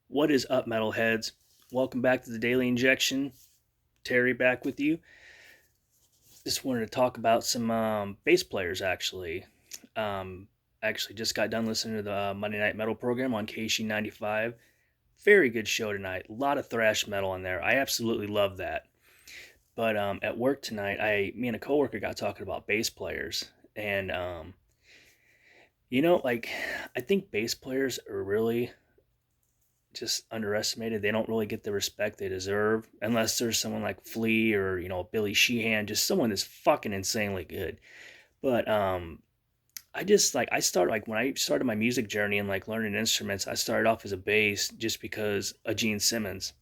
What is up, metalheads? Welcome back to the Daily Injection. Terry back with you. Just wanted to talk about some bass players, actually. Actually, just got done listening to the Monday Night Metal program on KC 95. Very good show tonight. A lot of thrash metal in there. I absolutely love that. But at work tonight, me and a coworker got talking about bass players. And, like, I think bass players are really just underestimated. They don't really get the respect they deserve unless there's someone like Flea or Billy Sheehan, just someone that's fucking insanely good. But I started like when I started my music journey and like learning instruments, I started off as a bass just because of Gene Simmons.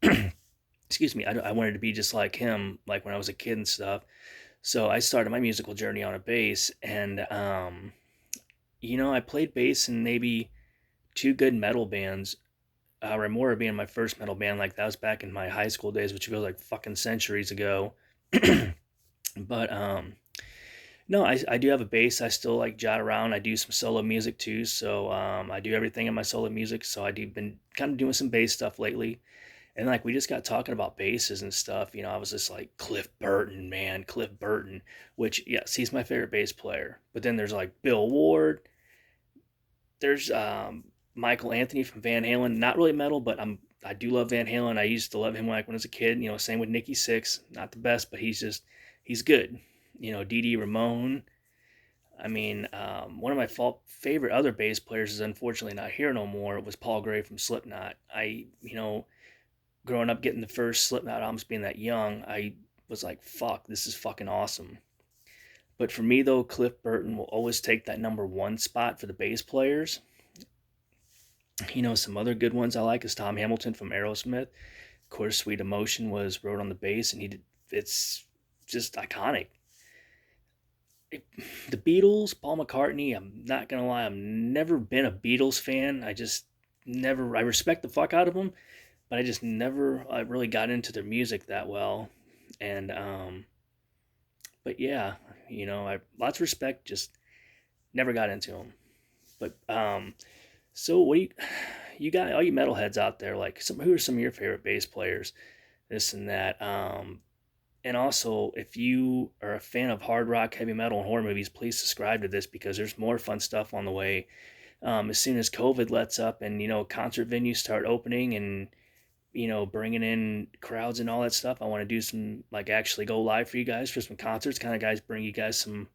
Excuse me, I wanted to be just like him, like when I was a kid and stuff. So I started my musical journey on a bass, and I played bass in maybe two good metal bands, Remora being my first metal band. Like that was back in my high school days, which feels like fucking centuries ago. But no, I do have a bass. I still like jot around. I do some solo music too, so I do everything in my solo music. So I do been kind of doing some bass stuff lately, and like we just got talking about basses and stuff. I was just like Cliff Burton, man, Cliff Burton, which yes, he's my favorite bass player. But then there's like Bill Ward. There's Michael Anthony from Van Halen. Not really metal, but I do love Van Halen. I used to love him like when I was a kid. Same with Nikki Sixx. Not the best, but he's good. Dee Dee Ramone. I mean, one of my favorite other bass players is unfortunately not here no more. It was Paul Gray from Slipknot. Growing up getting the first Slipknot albums, being that young, I was like, fuck, this is fucking awesome. But for me though, Cliff Burton will always take that number one spot for the bass players. Some other good ones I like is Tom Hamilton from Aerosmith. Of course, Sweet Emotion was wrote on the bass, and it's just iconic. The Beatles, Paul McCartney. I'm not gonna lie, I've never been a Beatles fan. I just never. I respect the fuck out of them, but I just never. I really got into their music that well, and but yeah, I lots of respect. Just never got into them. But so what do you got all you metalheads out there, like who are some of your favorite bass players, this and that, and also if you are a fan of hard rock, heavy metal, and horror movies, please subscribe to this because there's more fun stuff on the way. As soon as COVID lets up and concert venues start opening and bringing in crowds and all that stuff, I want to do some like actually go live for you guys for some concerts, kind of guys, bring you guys some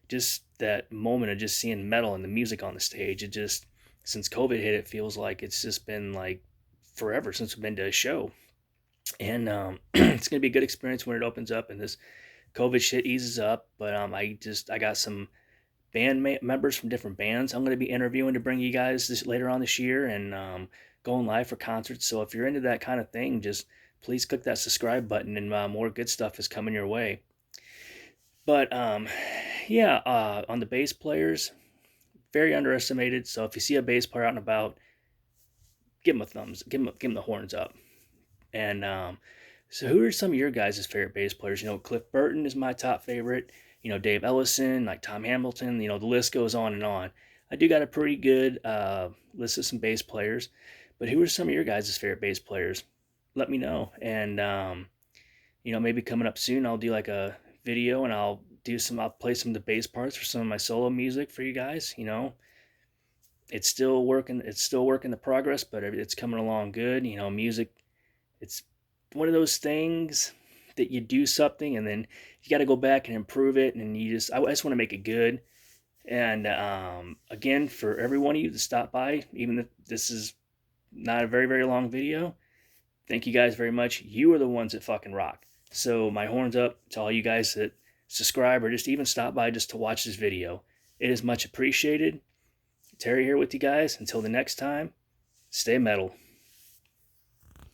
just that moment of just seeing metal and the music on the stage. It just, since COVID hit, it feels like it's just been like forever since we've been to a show. And it's gonna be a good experience when it opens up and this COVID shit eases up. But I got some members from different bands I'm gonna be interviewing to bring you guys this later on this year, and going live for concerts. So if you're into that kind of thing, just please click that subscribe button, and more good stuff is coming your way. But yeah, on the bass players, very underestimated. So if you see a bass player out and about, give him a thumbs, give him the horns up. And so who are some of your guys' favorite bass players? Cliff Burton is my top favorite. Dave Ellison, like Tom Hamilton. The list goes on and on. I do got a pretty good list of some bass players, but who are some of your guys' favorite bass players? Let me know. And maybe coming up soon, I'll do like a video and I'll play some of the bass parts for some of my solo music for you guys. It's still working. It's still work in the progress, but it's coming along good. Music. It's one of those things that you do something and then you got to go back and improve it, and I just want to make it good. And again, for every one of you to stop by, even if this is not a very very long video, thank you guys very much. You are the ones that fucking rock. So my horns up to all you guys that subscribe or just even stop by just to watch this video. It is much appreciated. Terry here with you guys. Until the next time, stay metal.